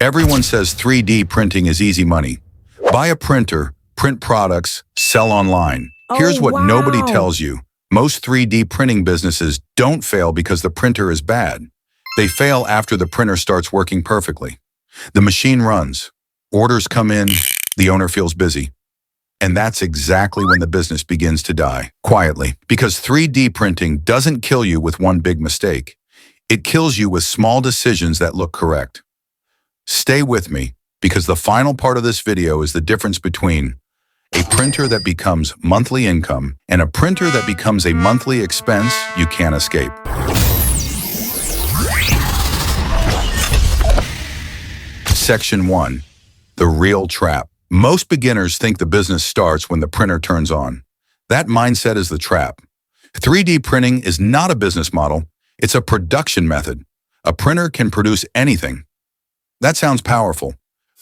Everyone says 3D printing is easy money. Buy a printer, print products, sell online. Here's what nobody tells you. Most 3D printing businesses don't fail because the printer is bad. They fail after the printer starts working perfectly. The machine runs, orders come in, the owner feels busy. And that's exactly when the business begins to die, quietly. Because 3D printing doesn't kill you with one big mistake. It kills you with small decisions that look correct. Stay with me, because the final part of this video is the difference between a printer that becomes monthly income and a printer that becomes a monthly expense you can't escape. Section 1. The real trap. Most beginners think the business starts when the printer turns on. That mindset is the trap. 3D printing is not a business model, it's a production method. A printer can produce anything. That sounds powerful,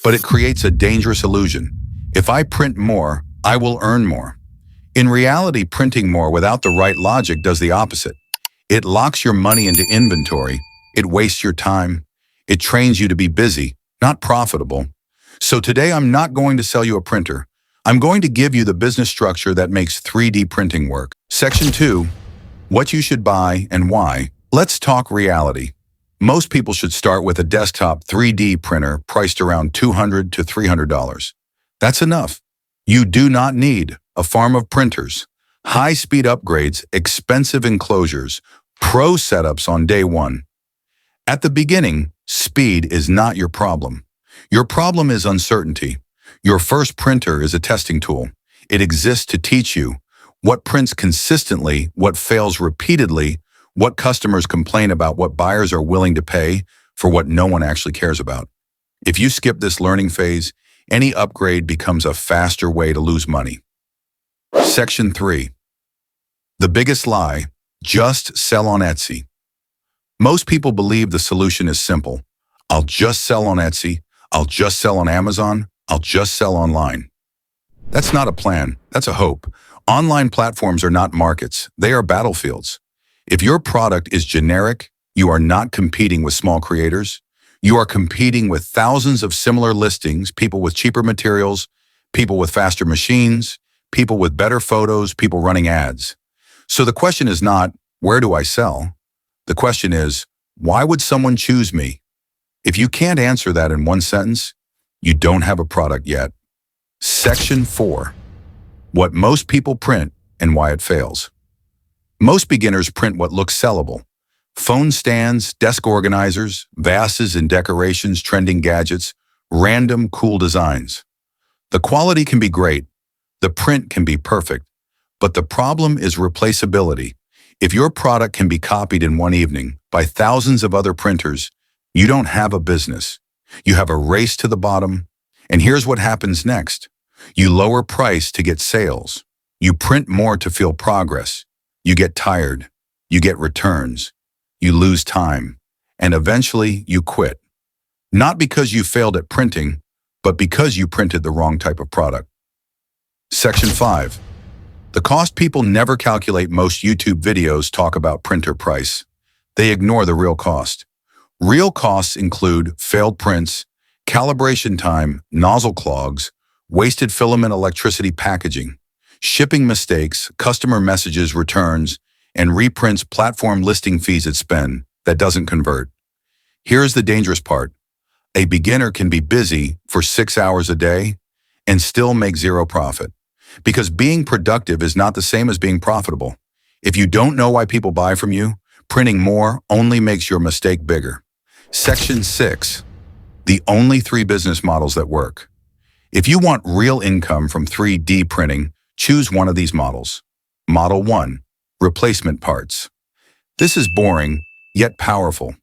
but it creates a dangerous illusion. If I print more, I will earn more. In reality, printing more without the right logic does the opposite. It locks your money into inventory, it wastes your time, it trains you to be busy, not profitable. So today I'm not going to sell you a printer. I'm going to give you the business structure that makes 3D printing work. Section 2. What you should buy and why. Let's talk reality. Most people should start with a desktop 3D printer priced around $200 to $300. That's enough. You do not need a farm of printers, high-speed upgrades, expensive enclosures, pro setups on day one. At the beginning, speed is not your problem. Your problem is uncertainty. Your first printer is a testing tool. It exists to teach you what prints consistently, what fails repeatedly, what customers complain about, what buyers are willing to pay for what no one actually cares about. If you skip this learning phase, any upgrade becomes a faster way to lose money. Section 3. The biggest lie, just sell on Etsy. Most people believe the solution is simple. I'll just sell on Etsy, I'll just sell on Amazon, I'll just sell online. That's not a plan, that's a hope. Online platforms are not markets, they are battlefields. If your product is generic, you are not competing with small creators. You are competing with thousands of similar listings, people with cheaper materials, people with faster machines, people with better photos, people running ads. So the question is not, where do I sell? The question is, why would someone choose me? If you can't answer that in one sentence, you don't have a product yet. Section 4. What most people print and why it fails. Most beginners print what looks sellable. Phone stands, desk organizers, vases and decorations, trending gadgets, random cool designs. The quality can be great, the print can be perfect, but the problem is replaceability. If your product can be copied in one evening by thousands of other printers, you don't have a business. You have a race to the bottom, and here's what happens next. You lower price to get sales. You print more to feel progress. You get tired. You get returns. You lose time. And eventually you quit. Not because you failed at printing, but because you printed the wrong type of product. Section 5. The cost people never calculate. Most YouTube videos talk about printer price. They ignore the real cost. Real costs include failed prints, calibration time, nozzle clogs, wasted filament electricity packaging, shipping mistakes, customer messages, returns, and reprints, platform listing fees at spend that doesn't convert. Here's the dangerous part. A beginner can be busy for 6 hours a day and still make zero profit. Because being productive is not the same as being profitable. If you don't know why people buy from you, printing more only makes your mistake bigger. Section 6. The only 3 business models that work. If you want real income from 3D printing, choose one of these models. Model 1. Replacement parts. This is boring, yet powerful.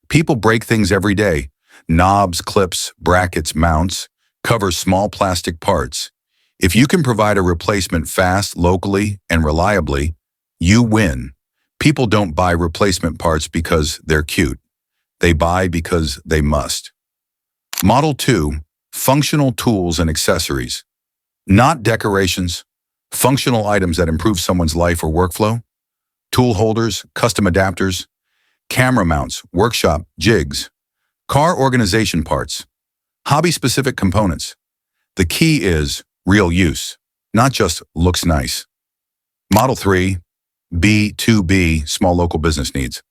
People break things every day. Knobs, clips, brackets, mounts, cover small plastic parts. If you can provide a replacement fast, locally, and reliably, you win. People don't buy replacement parts because they're cute. They buy because they must. Model 2. Functional tools and accessories. Not decorations. Functional items that improve someone's life or workflow. Tool holders, custom adapters, camera mounts, workshop, jigs. Car organization parts. Hobby-specific components. The key is real use, not just looks nice. Model 3, B2B, small local business needs.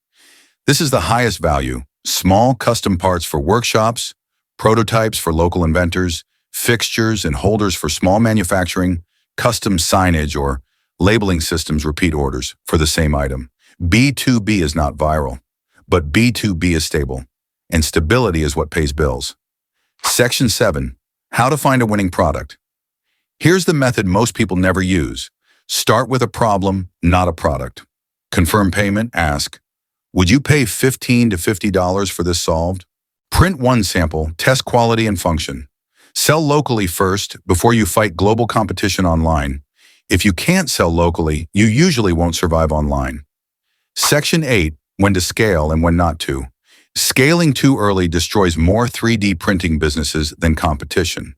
This is the highest value, small custom parts for workshops, prototypes for local inventors, fixtures and holders for small manufacturing, custom signage or labeling systems repeat orders for the same item. B2B is not viral, but B2B is stable, and stability is what pays bills. Section 7, how to find a winning product. Here's the method most people never use. Start with a problem, not a product. Confirm payment, ask, would you pay $15 to $50 for this solved? Print one sample, test quality and function. Sell locally first before you fight global competition online. If you can't sell locally, you usually won't survive online. Section 8, when to scale and when not to. Scaling too early destroys more 3D printing businesses than competition.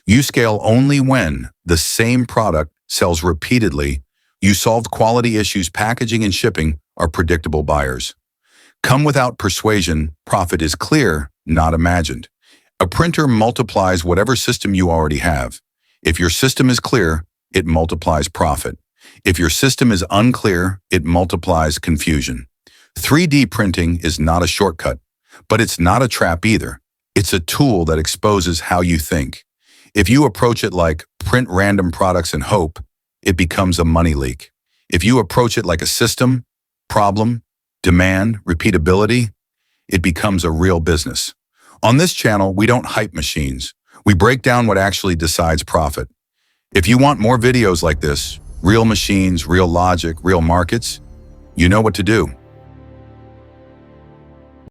You scale only when the same product sells repeatedly, you solved quality issues, packaging and shipping are predictable buyers. Come without persuasion, profit is clear, not imagined. A printer multiplies whatever system you already have. If your system is clear, it multiplies profit. If your system is unclear, it multiplies confusion. 3D printing is not a shortcut, but it's not a trap either. It's a tool that exposes how you think. If you approach it like print random products and hope, it becomes a money leak. If you approach it like a system, problem, demand, repeatability, it becomes a real business. On this channel, we don't hype machines. We break down what actually decides profit. If you want more videos like this, real machines, real logic, real markets, you know what to do.